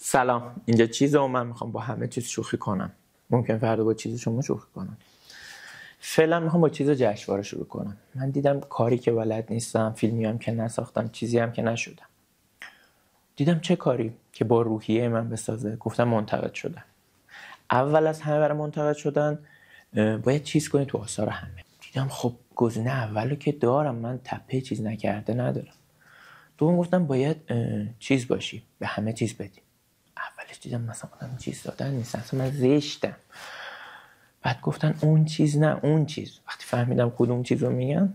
سلام، اینجا چیزه و من میخوام با همه چیز شوخی کنم. ممکن فردا با چیز شما شوخی کنم. فعلا میخوام با چیز جشنواره شروع کنم. من دیدم کاری که بلد نیستم، فیلمی هم که نساختم، چیزی هم که نشدم. دیدم چه کاری که با روحیه من بسازه. گفتم منتقد شدن. اول از همه برای منتقد شدن باید چیز کنی تو آثار همه. دیدم خب گزینه اولو که دارم، من تپه چیز نکرده ندارم. دوم گفتم باید چیز باشی، به همه چیز بدی. اولش دیدم مثلا آدم چیز دادن نیست، اصلا من زشتم. بعد گفتن اون چیز نه اون چیز. وقتی فهمیدم کدوم چیز رو میگن،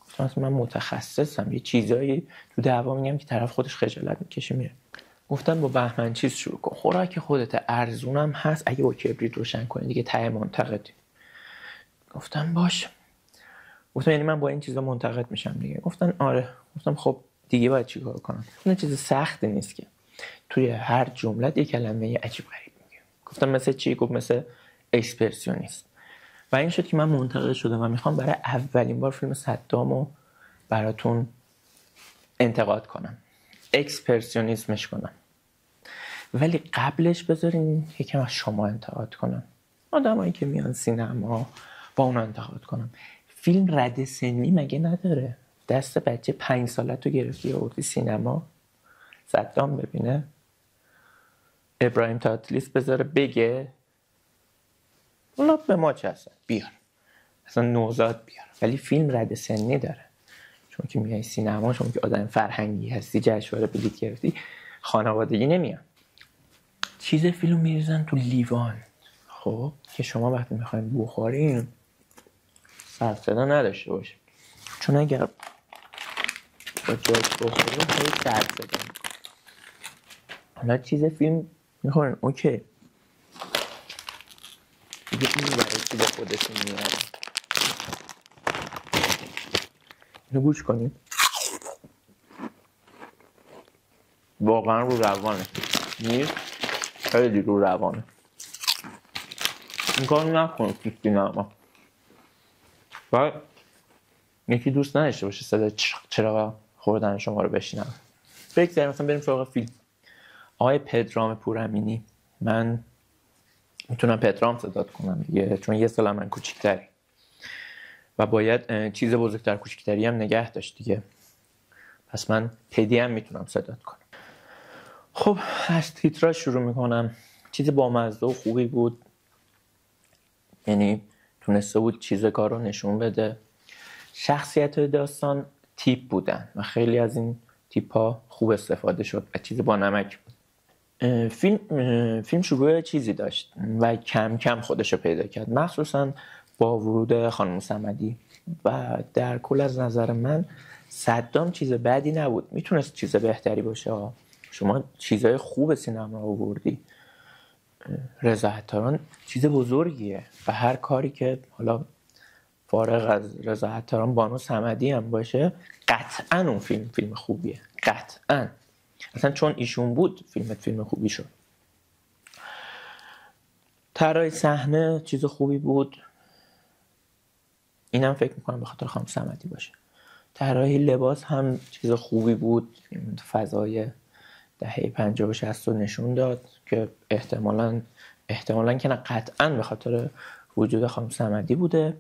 گفتم اصلا من متخصصم، یه چیزایی تو دعوا میگم که طرف خودش خجالت میکشه میره. گفتم با بهمن چیز شروع کن، خوراک خودت، ارزونم هست، اگه با کبریت روشن کنی دیگه ته منتقدی. گفتم باشه. گفتم یعنی من با این چیزا منتقد میشم دیگه؟ گفتن آره. گفتم خب دیگه باید چیکار کنم؟ این چیز سختی نیست که توی هر جمله یک کلمه عجیب غریب میگم. گفتم مثل چی؟ گفت مثل اکسپرسیونیست. و این شد که من منتقد شدم و میخوام برای اولین بار فیلم صدامو براتون انتقاد کنم، اکسپرسیونیسمش کنم. ولی قبلش بذارین یکم از شما انتقاد کنم، آدمایی که میان سینما با اون انتقاد کنم. فیلم رد سنی مگه نداره؟ دست بچه 5 سالتو گرفتی آوردی سینما صدام ببینه؟ ابراهیم تاتلیس بذاره بگه؟ اونا به ما چه هستن؟ بیار اصلا نوزاد بیار. ولی فیلم رد سنی داره. چون که میای سینما، چون که آدم فرهنگی هستی، جشنواره بلیط گرفتی، خانوادگی نمیان. چیز فیلم میریزن تو لیوان، خب که شما وقتی میخواین بخورین سر صدا نداشته باشه. چون اگر با جاش بخورین خیلی سر صدا میکنه. حالا چیز فیلم میخورن اوکی، دیگه این برای چی به خودتون میاره. اینو گوش کنیم. واقعا رو روانه نیست، خیلی رو روانه. این کار نکنید تو سینما. باید یکی دوست نداشته باشه صدا چراغ خوردن شما رو بشینم. بگذاریم مثلا بریم سراغ فیلم. آقای پدرام پورامینی، من میتونم پدرام صدات کنم دیگه، چون یه سال من کوچیک‌تری و باید چیز بزرگتر کوچیک‌تری هم نگه داشت دیگه. پس من پدی هم میتونم صدات کنم. خب از تیتراژ شروع میکنم. چیز بامزه و خوبی بود، یعنی تونسته بود چیز کار رو نشون بده. شخصیت داستان تیپ بودن و خیلی از این تیپ ها خوب استفاده شد و چیز با نمک بود. فیلم شروع چیزی داشت و کم کم خودش رو پیدا کرد، مخصوصا با ورود خانم صمدی. و در کل از نظر من صدام چیز بدی نبود، میتونست چیز بهتری باشه. شما چیزهای خوب سینما آوردی. رضا عطاران چیز بزرگیه و هر کاری که حالا فارغ از رضا عطاران بانو صمدی هم باشه، قطعا اون فیلم خوبیه، قطعا. اصلا چون ایشون بود فیلم خوبی شد. طراحی صحنه چیز خوبی بود، اینم فکر میکنم به خاطر خانم صمدی باشه. طراحی لباس هم چیز خوبی بود، فضای دهه 50 و 60 رو نشون داد که احتمالاً که نه قطعاً به خاطر وجود خانم صمدی بوده.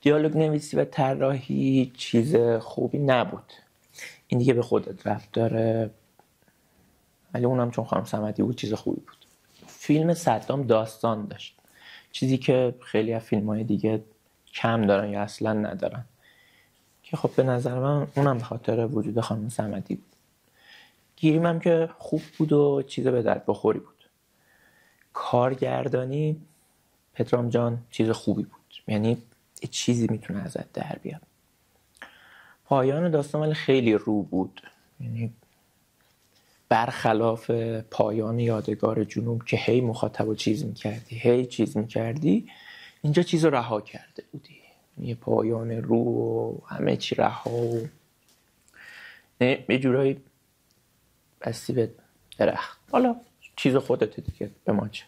دیالوگ نویسی و طراحی چیز خوبی نبود، این دیگه به خودت ربط داره، ولی اونم چون خانم صمدی بود چیز خوبی بود. فیلم صدام داستان داشت، چیزی که خیلی از فیلم‌های دیگه کم دارن یا اصلا ندارن، که خب به نظر من اونم به خاطر وجود خانم صمدی بود. گیریم هم که خوب بود و چیز به درد بخوری بود. کارگردانی پدرام جان چیز خوبی بود، یعنی یه چیزی میتونه ازت در بیاد. پایان داستان ولی خیلی رو بود، یعنی برخلاف پایان یادگار جنوب که هی مخاطب و چیز میکردی، اینجا چیز رو رها کرده بودی، یه پایان رو و همه چی رها و یه جورایی بستی به درخت. حالا چیز خودت دیگه، به ما چه.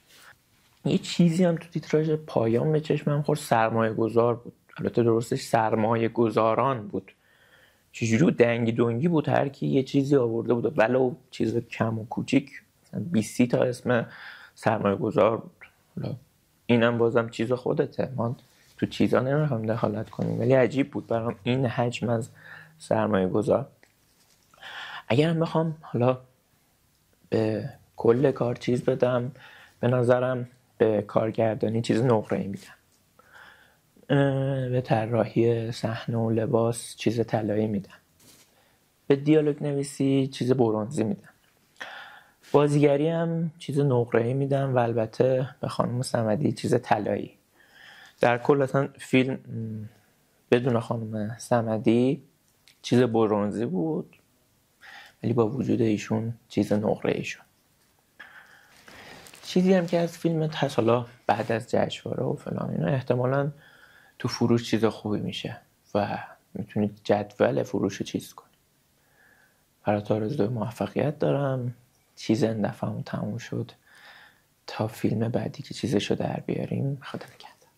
یه چیزی هم تو تیتراژ پایان به چشمم خورد، سرمایه گذار بود. البته درستش سرمایه گذاران بود، چجوری دنگی دنگی بود، هر کی یه چیزی آورده بود ولو چیز کم و کوچیک، 20 تا اسم سرمایه گذار بود. حالا اینم بازم چیز خودته، ما تو چیزا نمیخوام دخالت کنیم، ولی عجیب بود برام این حجم از سرمایه گذار. اگرم بخوام حالا به کل کار چیز بدم، به نظرم به کارگردانی چیز نقره‌ای میدم، به طراحی صحنه و لباس چیز طلایی میدم، به دیالوگ نویسی چیز برنزی میدم، بازیگری هم چیز نقره‌ای میدم و البته به خانم صمدی چیز طلایی. در کل اصلا فیلم بدون خانم صمدی چیز برنزی بود، ولی با وجود ایشون چیز نقره‌ای شد. چیزی هم که از فیلم هست، حالا بعد از جشنواره و فلان اینا احتمالاً تو فروش چیز خوبی میشه و میتونید جدول فروش چیز کنید. برات آرزوی موفقیت دارم. چیز این دفعه تموم شد، تا فیلم بعدی که چیزشو در بیاریم خدا نگهدار.